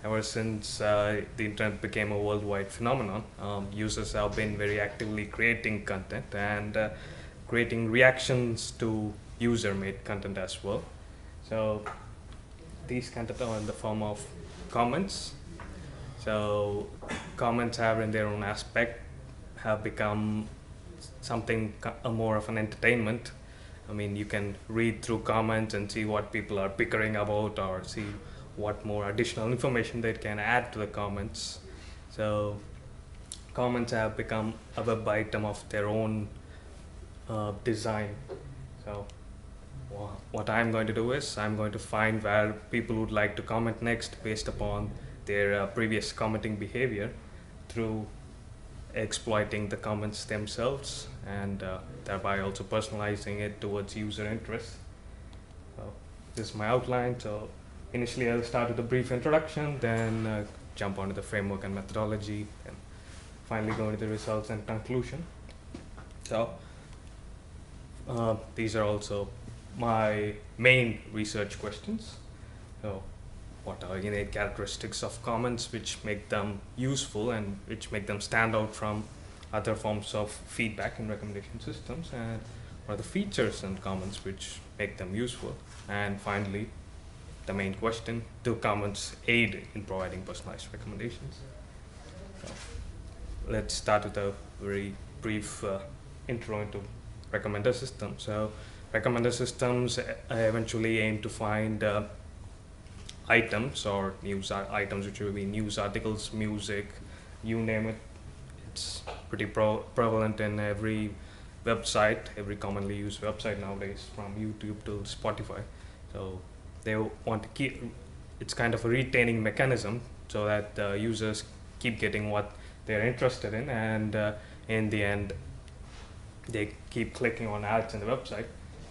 Ever since the internet became a worldwide phenomenon, users have been very actively creating content and creating reactions to user-made content as well. So these content are in the form of comments. So comments have, in their own aspect, have become something more of an entertainment. I mean, you can read through comments and see what people are bickering about, or see what more additional information they can add to the comments. So comments have become a web item of their own design. So what I'm going to do is I'm going to find where people would like to comment next based upon their previous commenting behavior through exploiting the comments themselves, and thereby also personalizing it towards user interest. So this is my outline. So initially I'll start with a brief introduction, then jump onto the framework and methodology, and finally go into the results and conclusion. So these are also my main research questions. So what are innate characteristics of comments which make them useful and which make them stand out from other forms of feedback and recommendation systems, and what are the features in comments which make them useful? And finally, the main question, do comments aid in providing personalized recommendations? So let's start with a very brief intro into recommender systems. So recommender systems eventually aim to find items or news items, which will be news articles, music, you name it. It's pretty prevalent in every website, every commonly used website nowadays, from YouTube to Spotify. So they want to keep, it's kind of a retaining mechanism so that users keep getting what they're interested in, and in the end they keep clicking on ads in the website.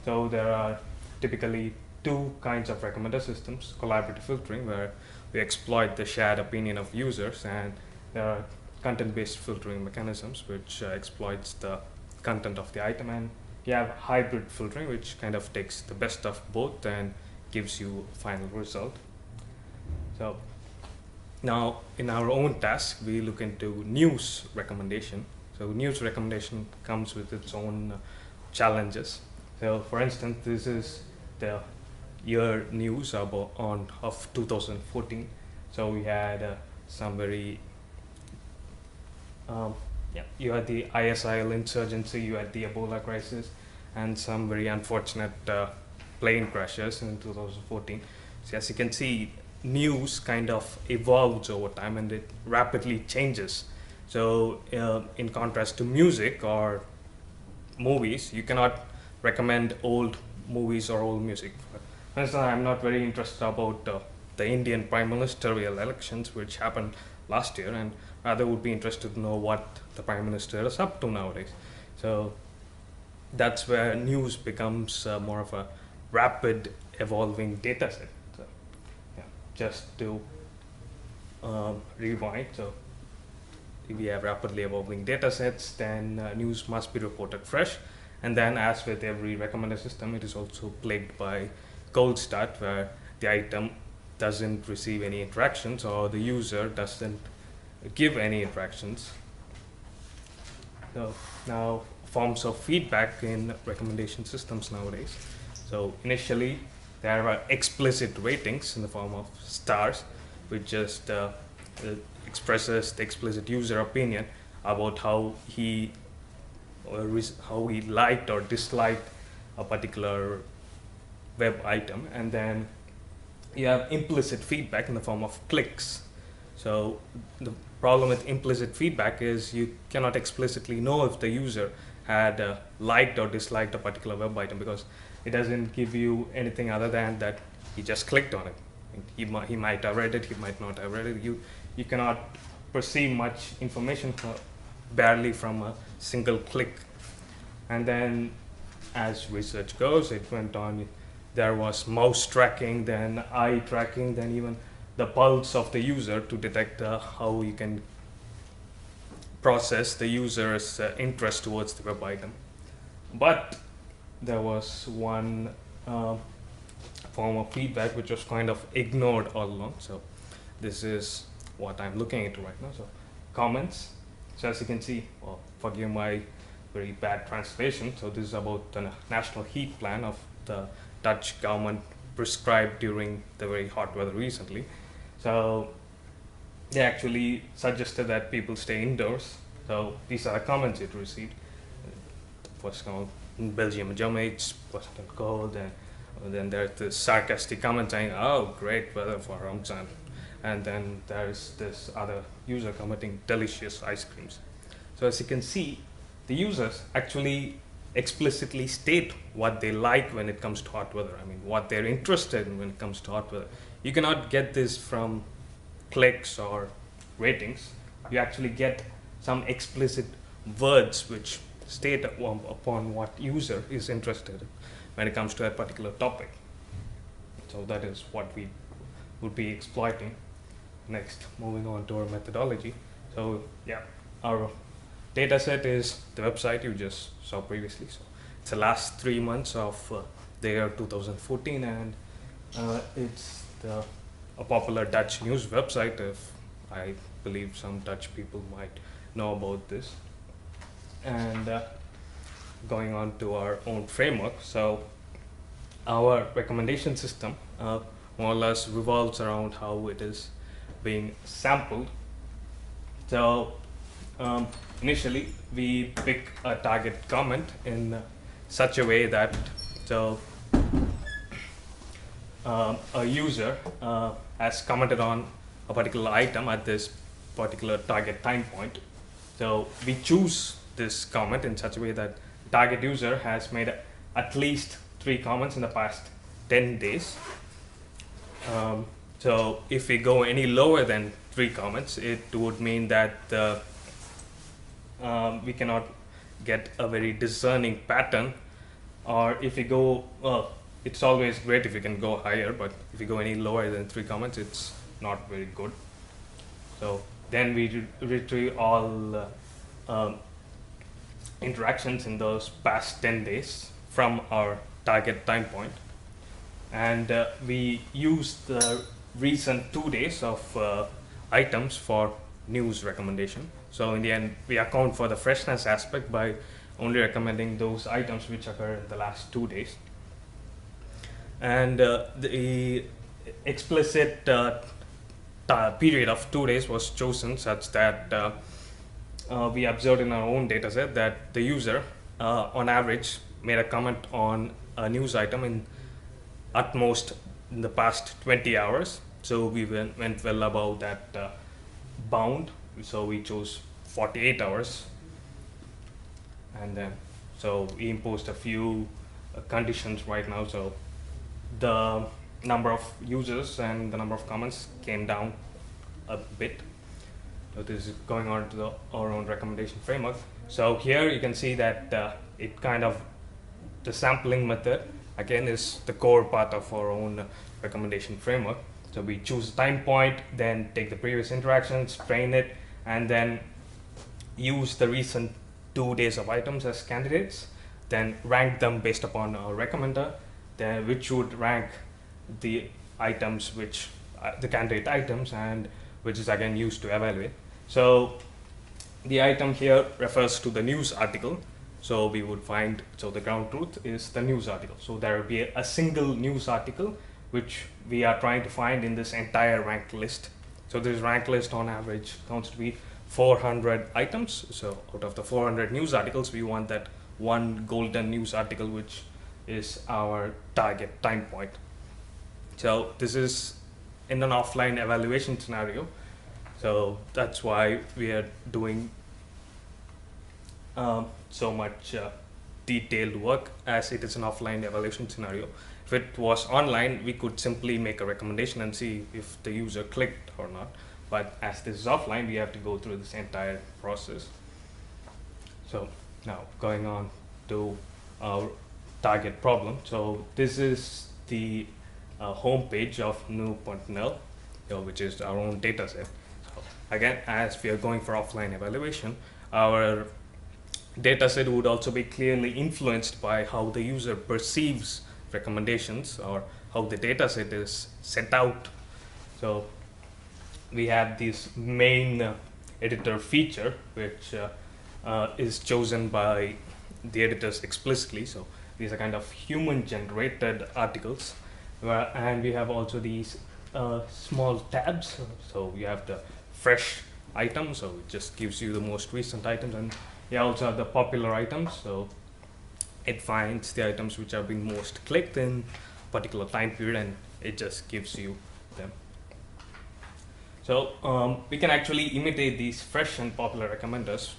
So there are typically two kinds of recommender systems: collaborative filtering, where we exploit the shared opinion of users, and there are content-based filtering mechanisms which exploits the content of the item, and you have hybrid filtering, which kind of takes the best of both and gives you a final result. So now in our own task, we look into news recommendation. So news recommendation comes with its own challenges. So for instance, this is the year news of 2014. So we had some very you had the ISIL insurgency, you had the Ebola crisis, and some very unfortunate plane crashes in 2014. So as you can see, news kind of evolves over time and it rapidly changes. So in contrast to music or movies, you cannot recommend old movies or old music. For instance, I'm not very interested about the Indian prime ministerial elections which happened last year, and rather would be interested to know what the prime minister is up to nowadays. So that's where news becomes more of a rapid evolving data set. So yeah, just to rewind, so if we have rapidly evolving data sets, then news must be reported fresh. And then, as with every recommender system, it is also plagued by cold start, where the item doesn't receive any interactions or the user doesn't give any interactions. So now, forms of feedback in recommendation systems nowadays. So initially, there are explicit ratings in the form of stars, which just expresses the explicit user opinion about how he liked or disliked a particular web item. And then you have implicit feedback in the form of clicks. So the problem with implicit feedback is you cannot explicitly know if the user had liked or disliked a particular web item, because it doesn't give you anything other than that he just clicked on it. He might have read it, he might not have read it. You cannot perceive much information barely from a single click. And then as research goes, it went on. There was mouse tracking, then eye tracking, then even the pulse of the user to detect how you can process the user's interest towards the web item. But there was one form of feedback which was kind of ignored all along. So this is what I'm looking into right now. So comments. So as you can see, well, forgive my very bad translation. So this is about the national heat plan of the Dutch government prescribed during the very hot weather recently. So they actually suggested that people stay indoors. So these are the comments it received. First comment, in Belgium and Germany it's pleasant and cold, and then there's this sarcastic comment saying, "Oh, great weather for Ramzan," and then there's this other user commenting, "Delicious ice creams." So as you can see, the users actually explicitly state what they like when it comes to hot weather. I mean, what they're interested in when it comes to hot weather. You cannot get this from clicks or ratings. You actually get some explicit words which state upon what user is interested in when it comes to a particular topic. So that is what we would be exploiting. Next, moving on to our methodology. So yeah, our data set is the website you just saw previously. So it's the last 3 months of the year 2014, and it's a popular Dutch news website. If I believe some Dutch people might know about this. And going on to our own framework. So our recommendation system more or less revolves around how it is being sampled. So initially we pick a target comment in such a way that a user has commented on a particular item at this particular target time point. So we choose this comment in such a way that target user has made at least 3 comments in the past 10 days. So if we go any lower than 3 comments, it would mean that we cannot get a very discerning pattern. Or if we go, it's always great if you can go higher, but if you go any lower than 3 comments, it's not very good. So then we retrieve all interactions in those past 10 days from our target time point, and we use the recent 2 days of items for news recommendation. So in the end, we account for the freshness aspect by only recommending those items which occur in the last 2 days. And the explicit period of 2 days was chosen such that we observed in our own data set that the user on average made a comment on a news item in at most in the past 20 hours. So we went well above that bound. So we chose 48 hours. And then, so we imposed a few conditions right now. So the number of users and the number of comments came down a bit. So this is going on to our own recommendation framework. So here you can see that it kind of, the sampling method again is the core part of our own recommendation framework. So we choose a time point, then take the previous interactions, train it, and then use the recent 2 days of items as candidates, then rank them based upon our recommender, then which would rank the items which the candidate items, and which is again used to evaluate. So the item here refers to the news article. So we would find, so the ground truth is the news article. So there will be a single news article which we are trying to find in this entire ranked list. So this ranked list on average counts to be 400 items. So out of the 400 news articles, we want that one golden news article which is our target time point. So this is in an offline evaluation scenario. So that's why we are doing so much detailed work, as it is an offline evaluation scenario. If it was online, we could simply make a recommendation and see if the user clicked or not. But as this is offline, we have to go through this entire process. So now going on to our target problem. So this is the home page of new.nl, which is our own data set. So again, as we are going for offline evaluation, our data set would also be clearly influenced by how the user perceives recommendations or how the data set is set out. So we have this main editor feature, which is chosen by the editors explicitly. So these are kind of human generated articles, and we have also these small tabs. So you have the fresh items, so it just gives you the most recent items, and you also have the popular items, so it finds the items which have been most clicked in a particular time period, and it just gives you them. So we can actually imitate these fresh and popular recommenders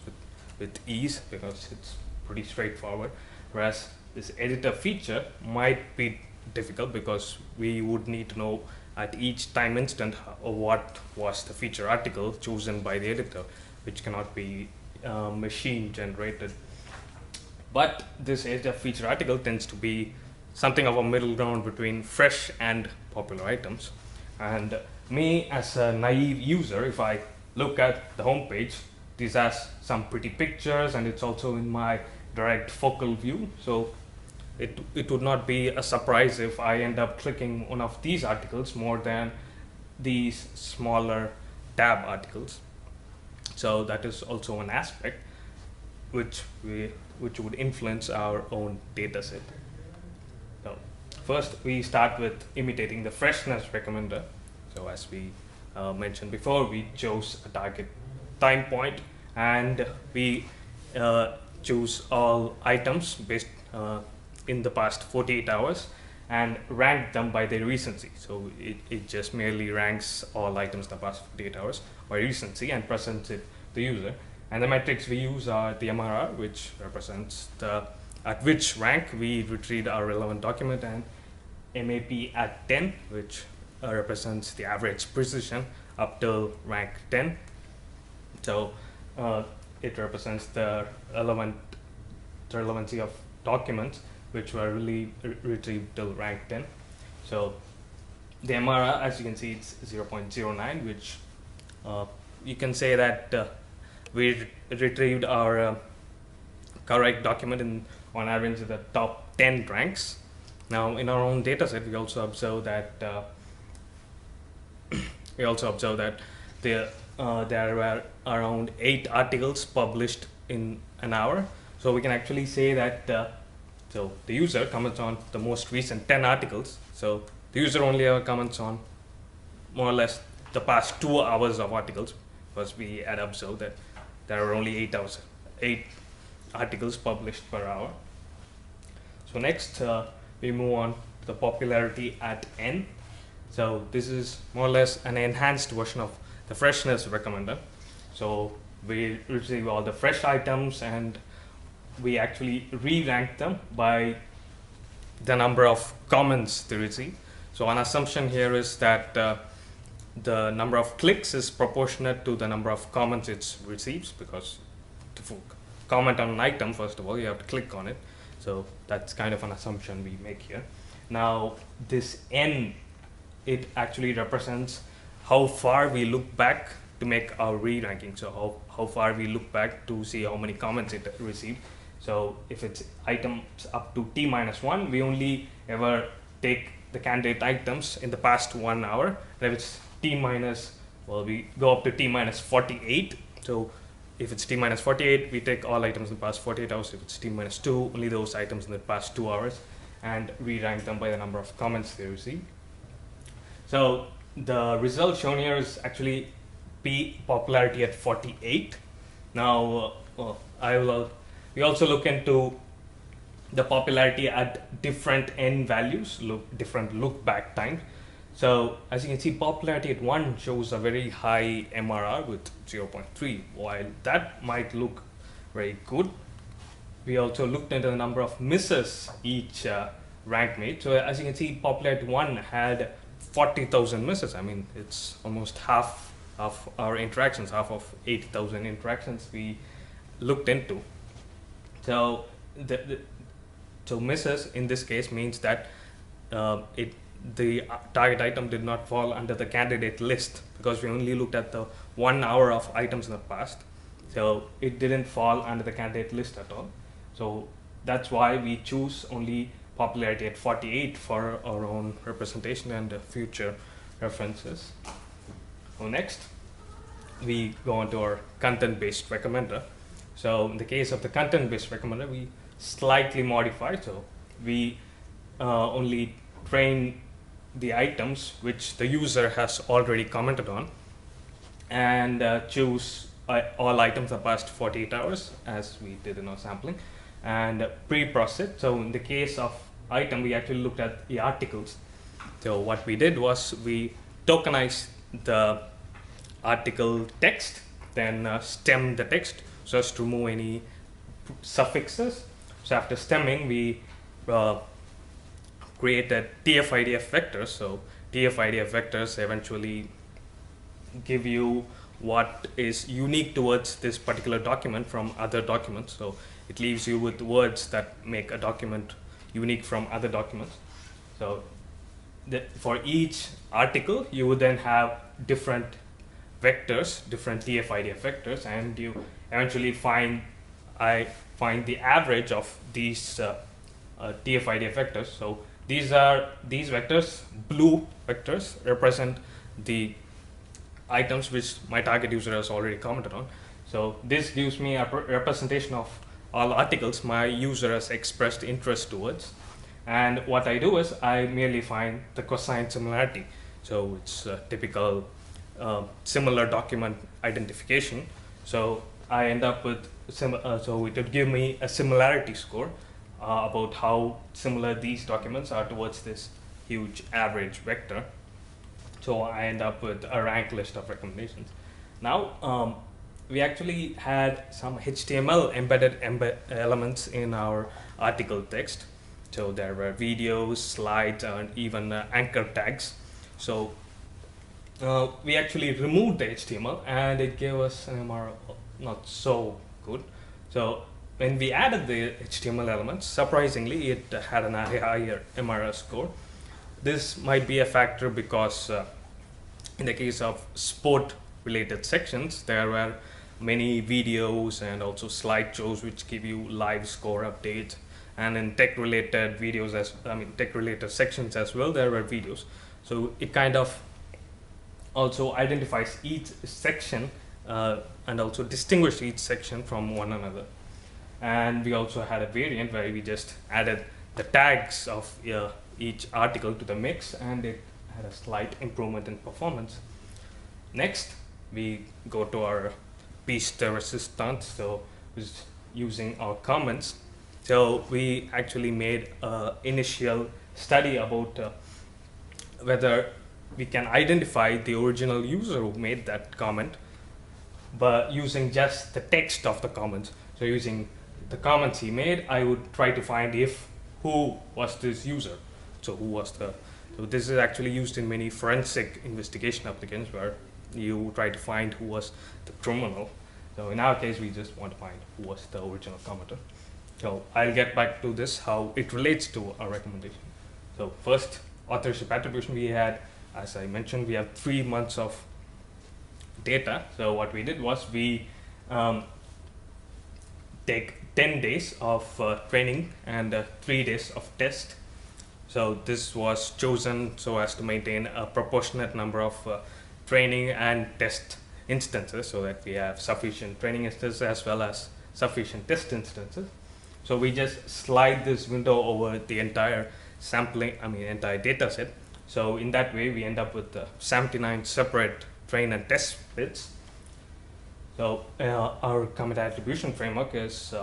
with ease, because it's pretty straightforward, whereas this editor feature might be difficult, because we would need to know at each time instant what was the feature article chosen by the editor, which cannot be machine generated. But this editor feature article tends to be something of a middle ground between fresh and popular items. And me, as a naive user, if I look at the home page, this has some pretty pictures, and it's also in my direct focal view. So it would not be a surprise if I end up clicking one of these articles more than these smaller tab articles. So that is also an aspect which would influence our own data set. So first, we start with imitating the freshness recommender. So as we mentioned before, we chose a target time point, and we choose all items based in the past 48 hours and rank them by their recency. So it just merely ranks all items in the past 48 hours by recency and presents it to the user. And the metrics we use are the MRR, which represents at which rank we retrieved our relevant document, and MAP at 10, which represents the average precision up till rank 10. So it represents the relevancy of documents which were really retrieved till rank 10. So the MRR, as you can see, it's 0.09, which you can say that we retrieved our correct document on average in the top 10 ranks. Now, in our own data set, we also observe that there were around 8 articles published in an hour. So we can actually say that so the user comments on the most recent 10 articles. So the user only ever comments on more or less the past 2 hours of articles, because we had observed that there are only 8 articles published per hour. So next, we move on to the popularity at n. So this is more or less an enhanced version of the freshness recommender. So we retrieve all the fresh items, and we actually re-rank them by the number of comments they receive. So an assumption here is that the number of clicks is proportionate to the number of comments it receives, because to comment on an item, first of all, you have to click on it. So that's kind of an assumption we make here. Now this n, it actually represents how far we look back to make our re-ranking. So how far we look back to see how many comments it received. So if it's items up to t-1, we only ever take the candidate items in the past 1 hour. And if it's well, we go up to t-48. So if it's t-48, we take all items in the past 48 hours. If it's t-2, only those items in the past 2 hours, and re-rank them by the number of comments they receive. So the result shown here is actually P popularity at 48. Now we also look into the popularity at different n values, different look back time. So as you can see, popularity at 1 shows a very high MRR with 0.3. While that might look very good, we also looked into the number of misses each rank made. So as you can see, popularity 1 had 40,000 misses. I mean, it's almost half of our interactions, half of 80,000 interactions we looked into. So so misses in this case means that the target item did not fall under the candidate list, because we only looked at the 1 hour of items in the past. So it didn't fall under the candidate list at all. So that's why we choose only popularity at 48 for our own representation and future references. So next, we go on to our content-based recommender. So in the case of the content-based recommender, we slightly modify. So we only train the items which the user has already commented on, and choose all items are past 48 hours, as we did in our sampling, and pre-process it. So in the case of item, we actually looked at the articles. So what we did was we tokenized the article text, then stem the text so as to remove any suffixes. So after stemming, we created TF-IDF vectors. So TF-IDF vectors eventually give you what is unique towards this particular document from other documents. So it leaves you with words that make a document unique from other documents. So for each article, you would then have different vectors, different TF-IDF vectors, and you eventually find the average of these TF-IDF vectors. So these vectors, blue vectors, represent the items which my target user has already commented on. So this gives me a representation of all articles my user has expressed interest towards. And what I do is I merely find the cosine similarity. So it's a typical similar document identification. So I end up with so it would give me a similarity score about how similar these documents are towards this huge average vector. So I end up with a rank list of recommendations. Now we actually had some HTML embedded elements in our article text. So there were videos, slides, and even anchor tags. So we actually removed the HTML, and it gave us an MR not so good. So when we added the HTML elements, surprisingly, it had a higher MRS score. This might be a factor because in the case of sport-related sections, there were many videos and also slideshows which give you live score updates. And in tech-related videos, tech-related sections as well, there were videos. So it kind of also identifies each section and also distinguish each section from one another. And we also had a variant where we just added the tags of each article to the mix, and it had a slight improvement in performance. Next, we go to our piece de resistance, so using our comments. So we actually made an initial study about whether we can identify the original user who made that comment, but using just the text of the comments. So using the comments he made, I would try to find who was this user. So so this is actually used in many forensic investigation applications where you try to find who was the criminal. So in our case, we just want to find who was the original commenter. So I'll get back to this, how it relates to our recommendation. So first, authorship attribution. We had, as I mentioned, we have 3 months of data. So what we did was we take 10 days of training and 3 days of test. So this was chosen so as to maintain a proportionate number of training and test instances, so that we have sufficient training instances as well as sufficient test instances. So we just slide this window over the entire entire data set. So in that way, we end up with 79 separate train and test bits. So our comment attribution framework is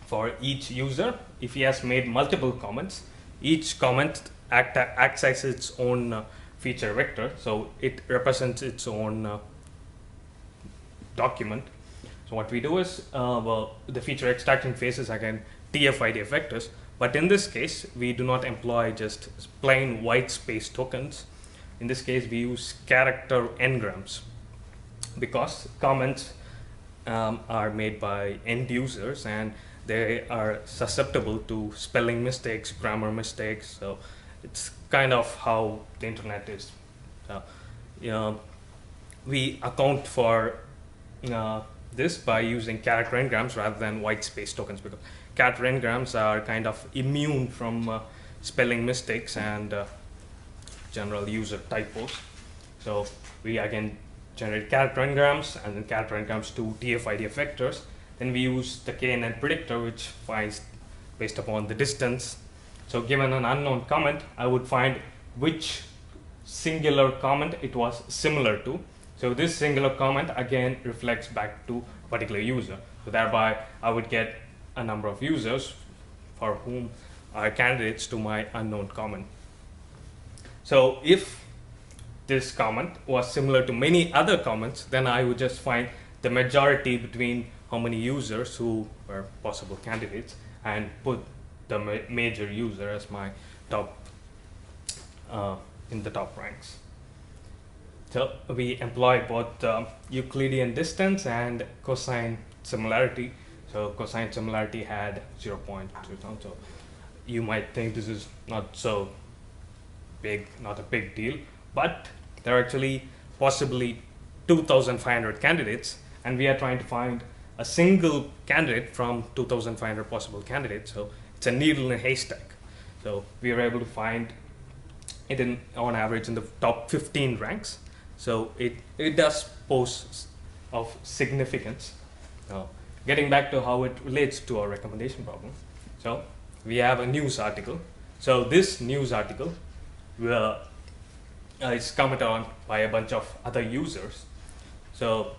for each user, if he has made multiple comments, each comment acts as its own feature vector. So it represents its own document. So what we do is, the feature extraction phase is again TF-IDF vectors, but in this case, we do not employ just plain white space tokens. In this case, we use character n-grams, because comments are made by end users and they are susceptible to spelling mistakes, grammar mistakes. So it's kind of how the internet is. We account for this by using character n-grams rather than white space tokens, because character n-grams are kind of immune from spelling mistakes and general user typos. So we again generate character n-grams and then character n-grams to TF-IDF vectors. Then we use the KNN predictor, which finds based upon the distance. So given an unknown comment, I would find which singular comment it was similar to. So this singular comment again reflects back to a particular user. So thereby I would get a number of users for whom are candidates to my unknown comment. So if this comment was similar to many other comments, then I would just find the majority between how many users who were possible candidates and put the major user as my top in the top ranks. So we employ both Euclidean distance and cosine similarity. So cosine similarity had 0.2. So you might think this is not so big, not a big deal, but there are actually possibly 2,500 candidates, and we are trying to find a single candidate from 2,500 possible candidates. So it's a needle in a haystack. So we are able to find it in, on average, in the top 15 ranks. So it does pose of significance. Now, getting back to how it relates to our recommendation problem. So we have a news article. So this news article is commented on by a bunch of other users. So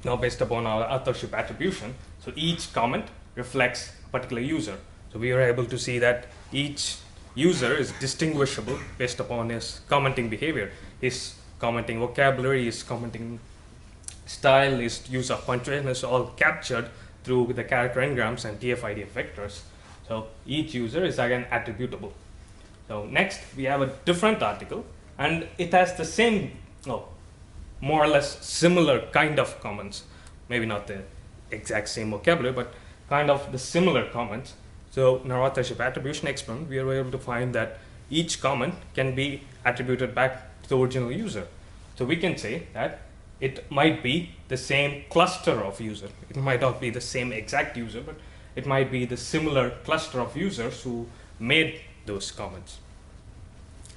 now based upon our authorship attribution, so each comment reflects a particular user. So we are able to see that each user is distinguishable based upon his commenting behavior, his commenting vocabulary, his commenting style, his use of punctuation is all captured through the character n-grams and TF-IDF vectors. So each user is again attributable. So next we have a different article, and it has the same, more or less similar kind of comments. Maybe not the exact same vocabulary, but kind of the similar comments. So in our authorship attribution experiment, we were able to find that each comment can be attributed back to the original user. So we can say that it might be the same cluster of users. It might not be the same exact user, but it might be the similar cluster of users who made those comments.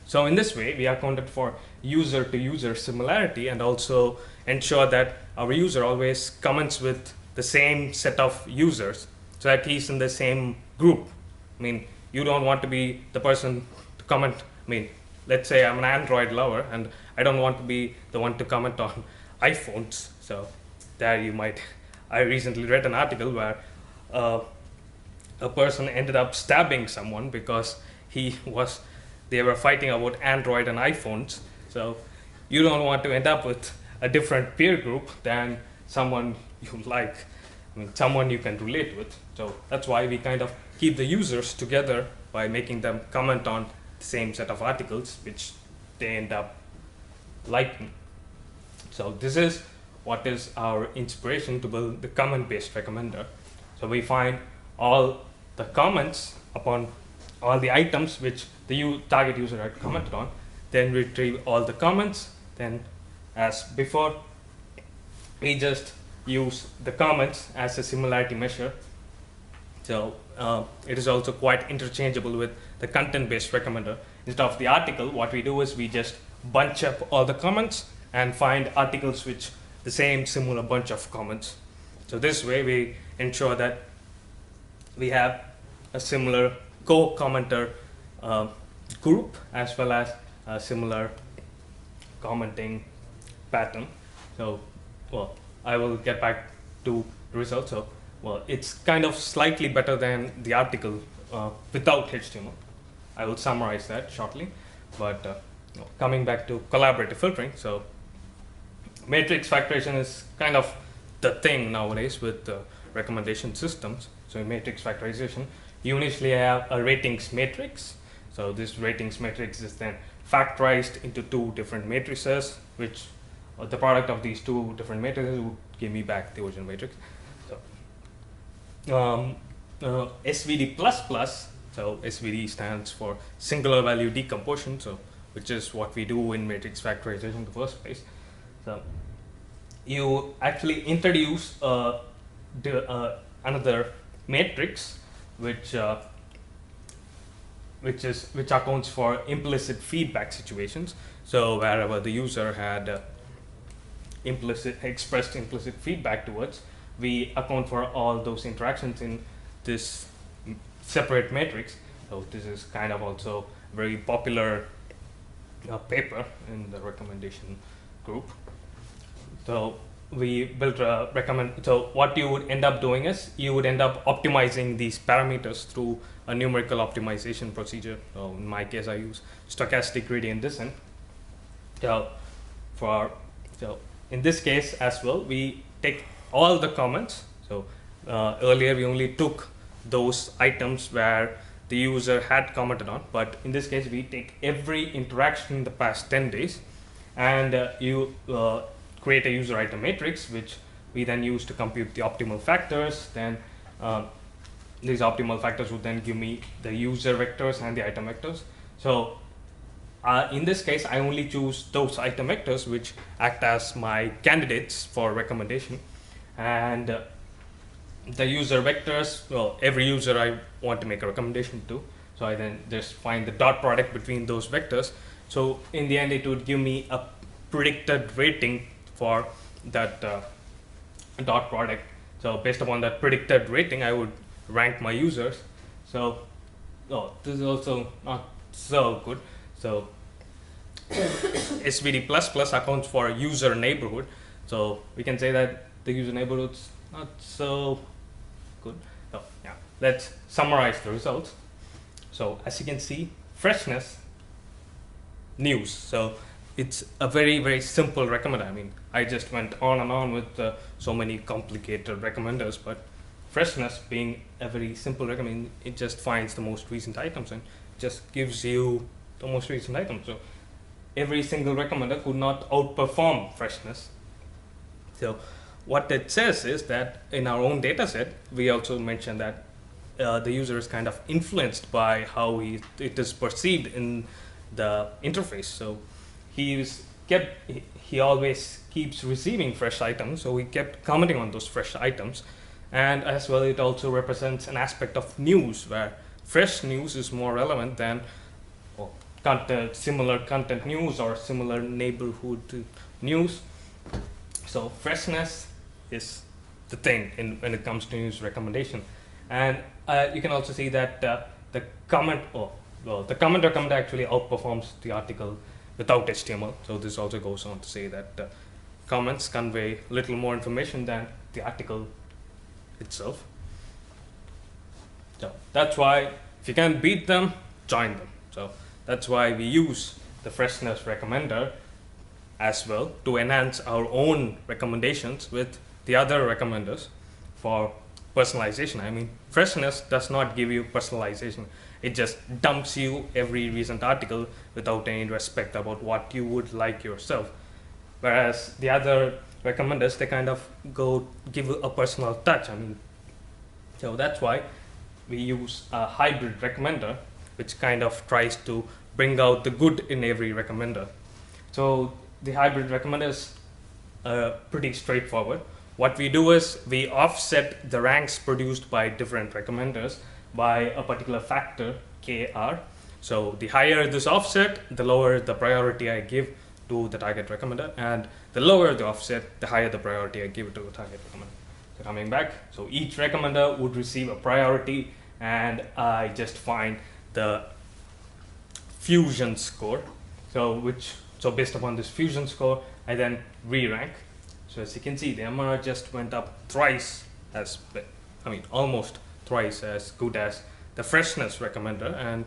So in this way, we accounted for user-to-user similarity and also ensure that our user always comments with the same set of users, so that he's in the same group. I mean, you don't want to be the person to comment. I mean, let's say I'm an Android lover and I don't want to be the one to comment on iPhones. So there you might, I recently read an article where a person ended up stabbing someone because they were fighting about Android and iPhones. So you don't want to end up with a different peer group than someone you like, I mean, someone you can relate with. So that's why we kind of keep the users together by making them comment on the same set of articles which they end up liking. So this is what is our inspiration to build the comment-based recommender. So we find all the comments upon all the items which the target user had commented on, then retrieve all the comments, then as before, we just use the comments as a similarity measure. So it is also quite interchangeable with the content-based recommender. Instead of the article, what we do is we just bunch up all the comments and find articles which the same similar bunch of comments. So this way we ensure that we have a similar co-commenter group as well as a similar commenting pattern. So, well, I will get back to the results. So, well, it's kind of slightly better than the article without HTML. I will summarize that shortly. But coming back to collaborative filtering, so matrix factorization is kind of the thing nowadays with recommendation systems. So in matrix factorization, you initially have a ratings matrix. So this ratings matrix is then factorized into two different matrices, which the product of these two different matrices would give me back the original matrix. So SVD++, so SVD stands for singular value decomposition, so which is what we do in matrix factorization in the first place. So you actually introduce another matrix which accounts for implicit feedback situations. So wherever the user had expressed implicit feedback towards, we account for all those interactions in this separate matrix. So this is kind of also a very popular paper in the recommendation group. So we built a so what you would end up doing is you would end up optimizing these parameters through a numerical optimization procedure. So in my case, I use stochastic gradient descent. So in this case as well, we take all the comments. So earlier we only took those items where the user had commented on, but in this case we take every interaction in the past 10 days, and you create a user item matrix, which we then use to compute the optimal factors. Then these optimal factors would then give me the user vectors and the item vectors. So in this case, I only choose those item vectors which act as my candidates for recommendation. And the user vectors, well, every user I want to make a recommendation to. So I then just find the dot product between those vectors. So in the end, it would give me a predicted rating for that dot product. So based upon that predicted rating, I would rank my users. So this is also not so good. So SVD++ accounts for user neighborhood. So we can say that the user neighborhood's not so good. So yeah, let's summarize the results. So as you can see, freshness, news. So it's a very, very simple recommender. I mean, I just went on and on with so many complicated recommenders, but freshness being a very simple recommender, it just finds the most recent items and just gives you the most recent items. So every single recommender could not outperform freshness. So what it says is that in our own data set, we also mentioned that the user is kind of influenced by how it is perceived in the interface. So he always keeps receiving fresh items, so we kept commenting on those fresh items. And as well, it also represents an aspect of news, where fresh news is more relevant than similar content news or similar neighborhood news. So freshness is the thing when it comes to news recommendation. And you can also see that the comment recommender actually outperforms the article without HTML. So this also goes on to say that comments convey little more information than the article itself. So that's why if you can beat them, join them. So that's why we use the freshness recommender as well to enhance our own recommendations with the other recommenders for personalization. I mean, freshness does not give you personalization. It just dumps you every recent article without any respect about what you would like yourself. Whereas the other recommenders, they kind of give a personal touch. I mean, so that's why we use a hybrid recommender, which kind of tries to bring out the good in every recommender. So the hybrid recommender is pretty straightforward. What we do is we offset the ranks produced by different recommenders by a particular factor, KR. So the higher this offset, the lower the priority I give to the target recommender, and the lower the offset, the higher the priority I give to the target recommender. So coming back, so each recommender would receive a priority, and I just find the fusion score. So based upon this fusion score, I then re-rank. So as you can see, the MR just went up almost twice as good as the freshness recommender. And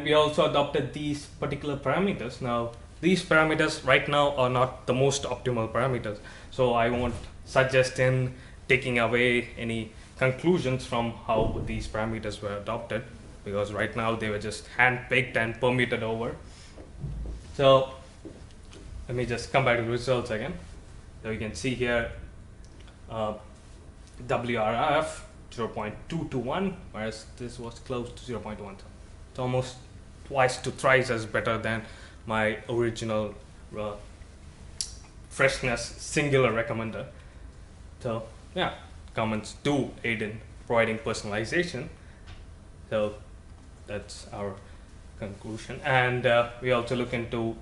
we also adopted these particular parameters. Now, these parameters right now are not the most optimal parameters. So I won't suggest in taking away any conclusions from how these parameters were adopted, because right now they were just hand-picked and permuted over. So let me just come back to the results again. So you can see here WRF 0.221, whereas this was close to 0.1. It's almost twice to thrice as better than my original freshness singular recommender. So yeah, comments do aid in providing personalization. So that's our conclusion. And we also look into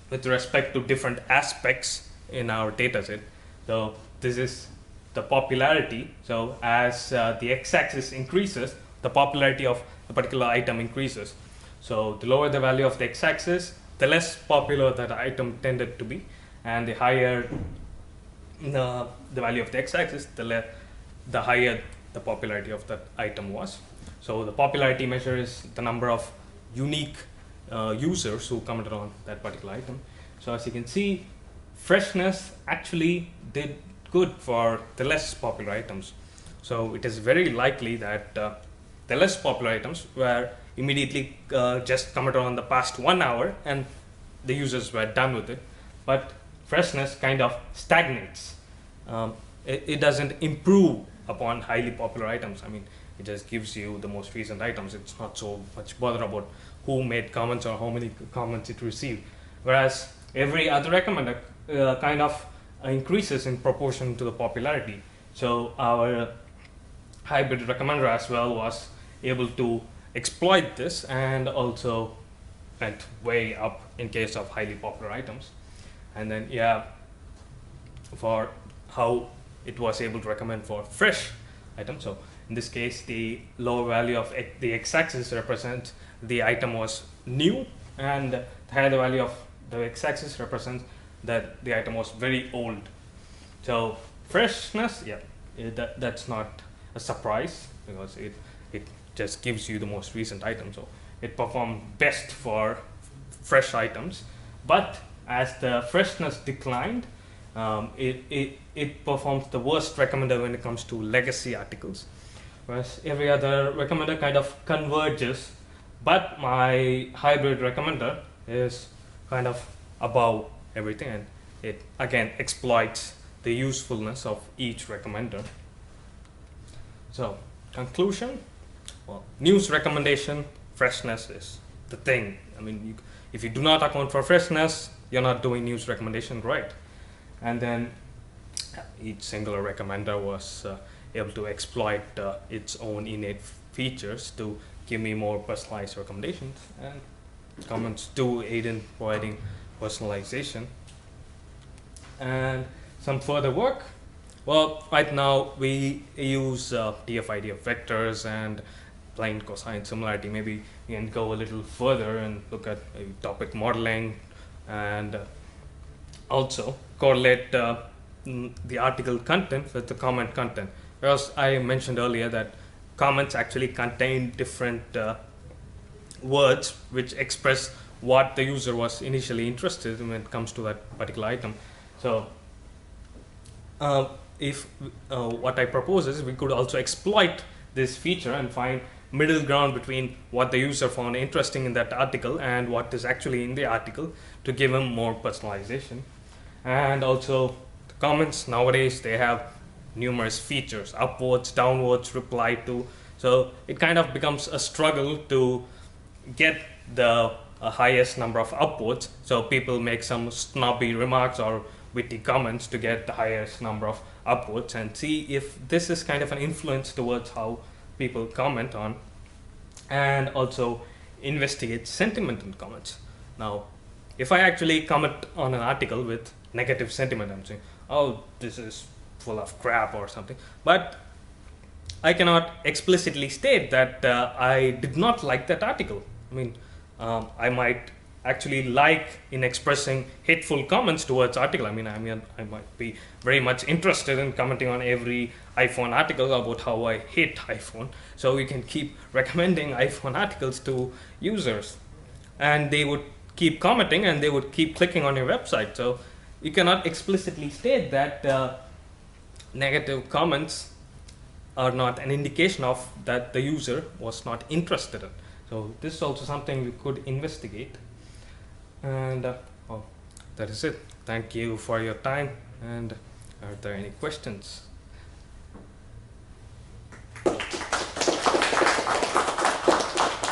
with respect to different aspects in our data set. So this is the popularity. So as the x-axis increases, the popularity of a particular item increases. So the lower the value of the x-axis, the less popular that item tended to be, and the higher the value of the x-axis, the higher the popularity of that item was. So the popularity measure is the number of unique users who commented on that particular item. So as you can see, Freshness actually did good for the less popular items. So it is very likely that the less popular items were immediately just commented on the past 1 hour and the users were done with it. But Freshness kind of stagnates. It doesn't improve upon highly popular items. I mean, it just gives you the most recent items. It's not so much bother about who made comments or how many comments it received. Whereas every other recommender kind of increases in proportion to the popularity. So our hybrid recommender as well was able to exploit this and also went way up in case of highly popular items. And then for how it was able to recommend for fresh items. So in this case, the lower value of the x-axis represents the item was new, and the higher the value of the x-axis represents that the item was very old. So Freshness, that's not a surprise because it just gives you the most recent item. So it performed best for fresh items, but as the freshness declined, it performs the worst recommender when it comes to legacy articles, whereas every other recommender kind of converges, but my hybrid recommender is kind of above everything, and it again exploits the usefulness of each recommender. So conclusion, well, news recommendation, freshness is the thing. I mean, if you do not account for freshness, you're not doing news recommendation right. And then each singular recommender was able to exploit its own innate features to give me more personalized recommendations, and comments do aid in providing personalization. And some further work, well, right now we use DFID of vectors and blind cosine similarity. Maybe we can go a little further and look at topic modeling and also correlate the article content with the comment content. Because I mentioned earlier that comments actually contain different words which express what the user was initially interested in when it comes to that particular item. So what I propose is we could also exploit this feature and find middle ground between what the user found interesting in that article and what is actually in the article to give him more personalization. And also the comments nowadays, they have numerous features, upwards, downwards, reply to. So it kind of becomes a struggle to get the highest number of upwards. So people make some snobby remarks or witty comments to get the highest number of upwards, and see if this is kind of an influence towards how people comment on, and also investigate sentiment in comments. Now, if I actually comment on an article with negative sentiment, I'm saying, oh, this is full of crap or something, but I cannot explicitly state that I did not like that article. I mean, I might actually like in expressing hateful comments towards article. I might be very much interested in commenting on every iPhone article about how I hate iPhone. So we can keep recommending iPhone articles to users, and they would keep commenting and they would keep clicking on your website. So you cannot explicitly state that negative comments are not an indication of that the user was not interested in. So this is also something we could investigate. And well, that is it. Thank you for your time. And are there any questions?